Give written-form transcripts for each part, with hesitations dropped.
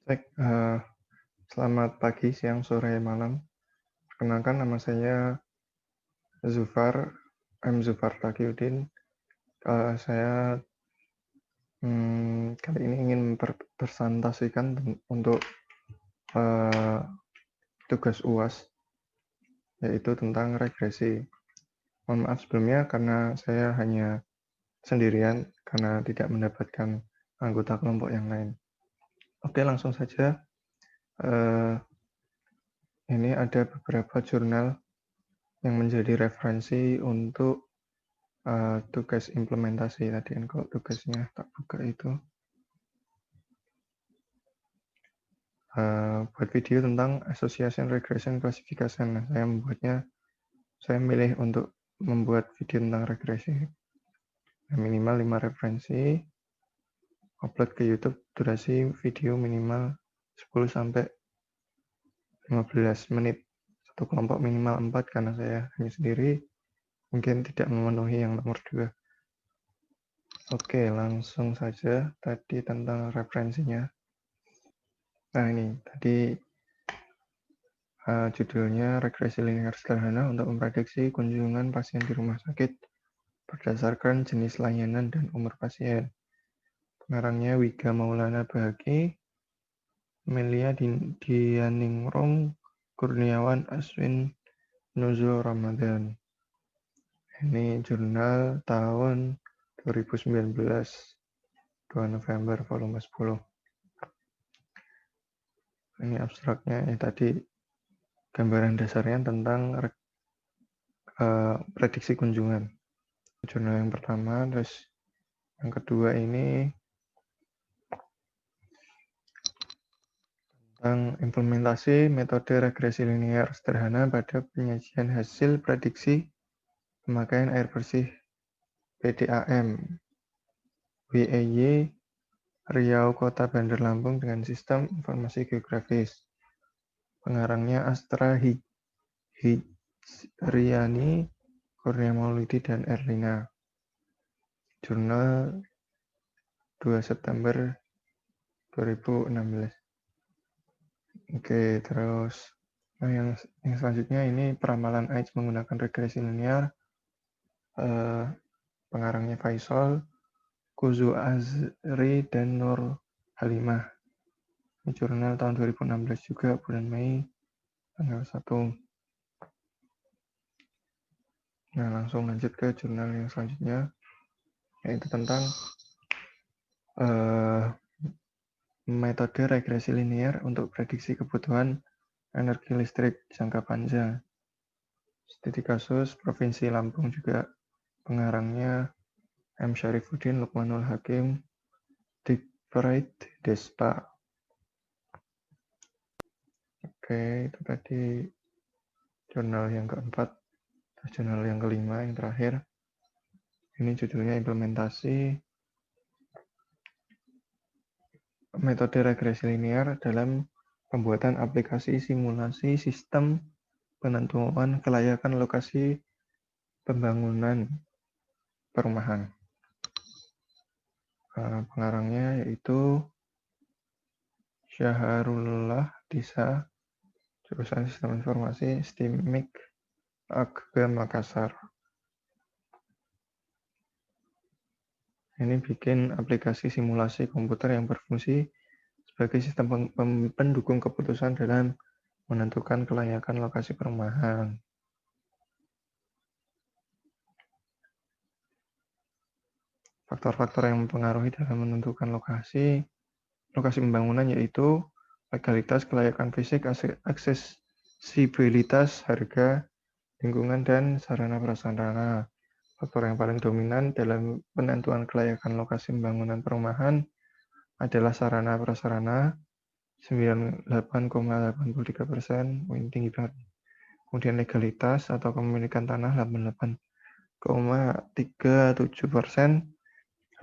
Cek, selamat pagi, siang, sore, malam. Perkenalkan nama saya Zufar, Zufar Taqiyuddin. Saya kali ini ingin presentasikan untuk uh, tugas UAS, yaitu tentang regresi. Mohon maaf sebelumnya karena saya hanya sendirian karena tidak mendapatkan anggota kelompok yang lain. Oke, langsung saja. Ini ada beberapa jurnal yang menjadi referensi untuk tugas implementasi tadi kan. Kalau tugasnya tak buka itu buat video tentang Association Regression Classification. Nah, saya milih untuk membuat video tentang regresi. Nah, minimal 5 referensi, upload ke YouTube, durasi video minimal 10 sampai 15 menit. Satu kelompok minimal 4 karena saya hanya sendiri, mungkin tidak memenuhi yang nomor 2. Oke, langsung saja tadi tentang referensinya. Nah, ini tadi judulnya regresi linear sederhana untuk memprediksi kunjungan pasien di rumah sakit berdasarkan jenis layanan dan umur pasien. Pengarangnya Wiga Maulana Bahaki, Melia Dianingrum, Kurniawan Aswin Nuzul Ramadan. Ini jurnal tahun 2019, 2 November, volume 10. Ini abstraknya, tadi gambaran dasarnya tentang prediksi kunjungan. Jurnal yang pertama, terus yang kedua ini tentang implementasi metode regresi linear sederhana pada penyajian hasil prediksi pemakaian air bersih PDAM WEY Riau Kota Bandar Lampung dengan sistem informasi geografis. Pengarangnya Astra Hijriani, Kurnia Maulidi, dan Erlina. Jurnal 2 September 2016. Oke, terus yang selanjutnya ini peramalan AIDS menggunakan regresi linear. Pengarangnya Faisal, Kuzu Azri, dan Nur Halimah. Ini jurnal tahun 2016 juga, bulan Mei, tanggal 1. Nah, langsung lanjut ke jurnal yang selanjutnya, yaitu tentang metode regresi linear untuk prediksi kebutuhan energi listrik jangka panjang. Studi kasus Provinsi Lampung juga. Pengarangnya M. Syarifuddin, Lukmanul Hakim, Dikpride, Despa. Oke, itu tadi jurnal yang keempat. Jurnal yang kelima, yang terakhir. Ini judulnya implementasi metode regresi linear dalam pembuatan aplikasi simulasi sistem penentuan kelayakan lokasi pembangunan perumahan. Pengarangnya yaitu Syaharullah Disa, jurusan Sistem Informasi STIMIK AGB Makassar. Ini bikin aplikasi simulasi komputer yang berfungsi sebagai sistem pendukung keputusan dalam menentukan kelayakan lokasi perumahan. Faktor-faktor yang mempengaruhi dalam menentukan lokasi pembangunan yaitu legalitas, kelayakan fisik, aksesibilitas, harga, lingkungan, dan sarana prasarana. Faktor yang paling dominan dalam penentuan kelayakan lokasi pembangunan perumahan adalah sarana prasarana 98,83%, tinggi banget. Kemudian legalitas atau kepemilikan tanah 88,37%,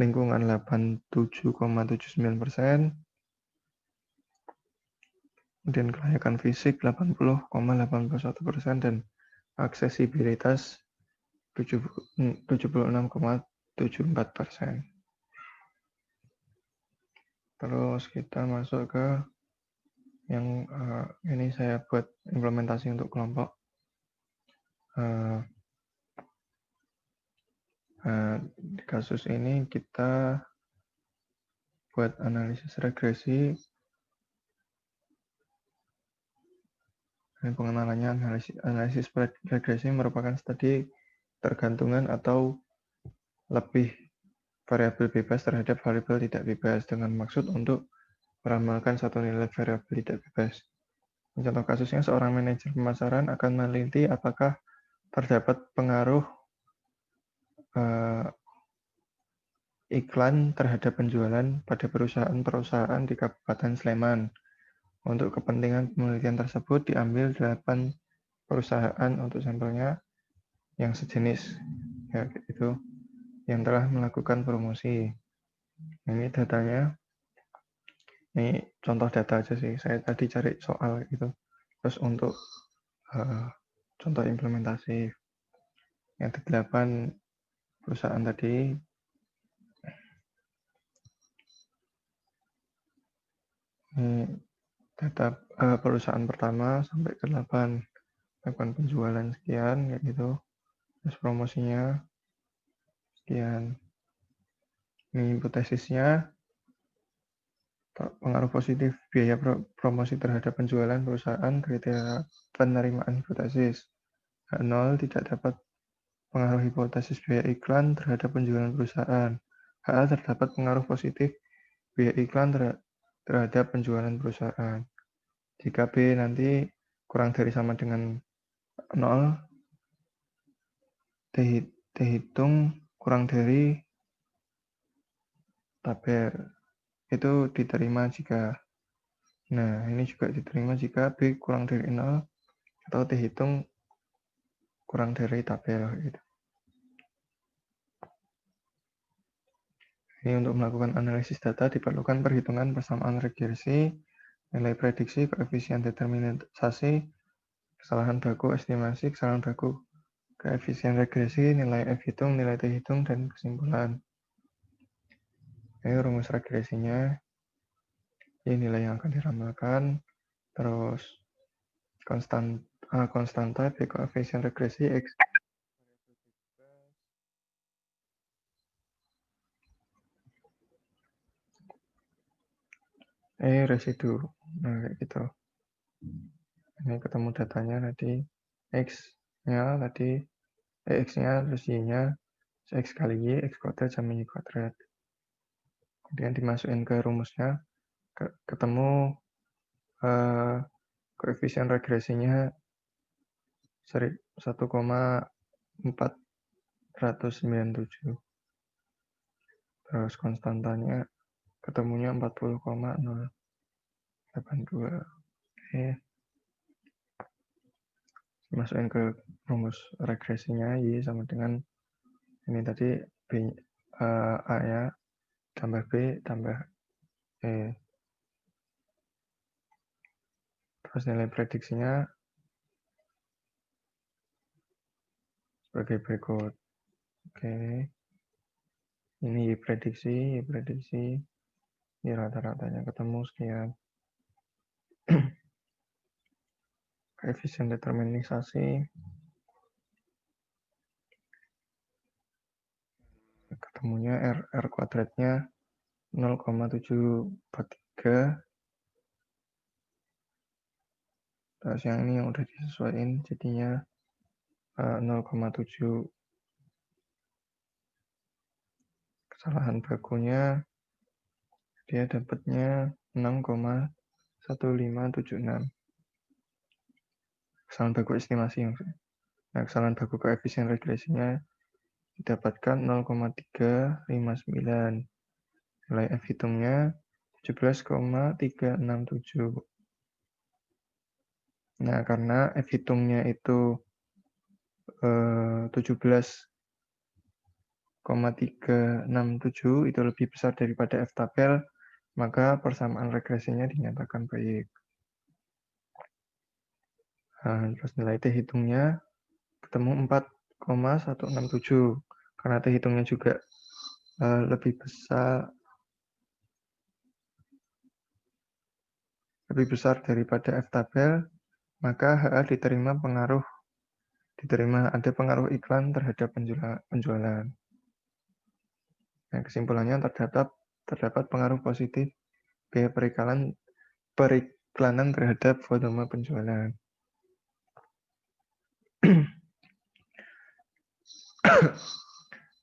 lingkungan 87,79%, kemudian kelayakan fisik 80,81%, dan aksesibilitas 76,74%. Terus kita masuk ke yang ini saya buat implementasi untuk kelompok. Di kasus ini kita buat analisis regresi. Pengenalannya, analisis regresi merupakan studi tergantungan atau lebih variabel bebas terhadap variabel tidak bebas dengan maksud untuk meramalkan satu nilai variabel tidak bebas. Contoh kasusnya, seorang manajer pemasaran akan meneliti apakah terdapat pengaruh iklan terhadap penjualan pada perusahaan-perusahaan di Kabupaten Sleman. Untuk kepentingan penelitian tersebut diambil 8 perusahaan untuk sampelnya yang sejenis, ya gitu, yang telah melakukan promosi. Ini datanya, ini contoh data aja sih. Saya tadi cari soal gitu. Terus untuk contoh implementasi yang 8 perusahaan tadi, ini data perusahaan pertama sampai ke 8 penjualan sekian, kayak gitu. Terus promosinya sekian. Ini hipotesisnya, pengaruh positif biaya promosi terhadap penjualan perusahaan, kriteria penerimaan hipotesis. H0 tidak dapat pengaruh hipotesis biaya iklan terhadap penjualan perusahaan. HA terdapat pengaruh positif biaya iklan terhadap penjualan perusahaan. Jika B nanti kurang dari sama dengan 0, dihitung kurang dari tabel. Itu diterima jika, nah ini juga diterima jika B kurang dari 0 atau dihitung kurang dari tabel. Gitu. Ini untuk melakukan analisis data diperlukan perhitungan persamaan regresi, nilai prediksi, koefisien determinasi, kesalahan baku estimasi, kesalahan baku koefisien regresi, nilai F hitung, nilai T hitung, dan kesimpulan. Ini rumus regresinya, ini nilai yang akan diramalkan, terus konstanta B koefisien regresi X residu. Nah, kayak gitu. Ini ketemu datanya tadi, X-nya tadi, X-nya terus Y-nya, X kali Y, X kuadrat sama Y kuadrat. Kemudian dimasukin ke rumusnya, ketemu koefisien regresinya 1,497. Terus konstantanya ketemunya 40,082. Oke. Masukin ke rumus regresinya Y sama dengan ini tadi A-nya tambah B tambah E. Terus nilai prediksinya sebagai berikut. Oke. Ini Y prediksi, ini rata-ratanya ketemu sekian. Koefisien determinisasi ketemunya R kuadratnya 0,743. Terus yang ini yang udah disesuaikan jadinya 0,7. Kesalahan bakunya dia dapatnya 6,1576. Kesalahan baku estimasi maksudnya. Nah, kesalahan baku koefisien regresinya didapatkan 0,359. Nilai F hitungnya 17,367. Nah, karena F hitungnya itu 17,367 itu lebih besar daripada F tabel, maka persamaan regresinya dinyatakan baik. Nah, terus nilai T hitungnya ketemu 4,167. Karena T hitungnya juga lebih besar lebih besar daripada F tabel, maka HA diterima ada pengaruh iklan terhadap penjualan. Nah, kesimpulannya terdapat pengaruh positif biaya periklanan terhadap volume penjualan.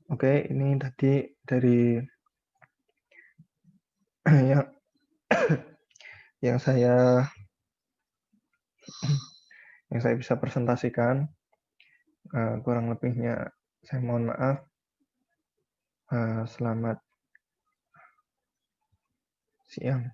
Oke, ini tadi dari yang saya bisa presentasikan. Kurang lebihnya saya mohon maaf. Selamat siang.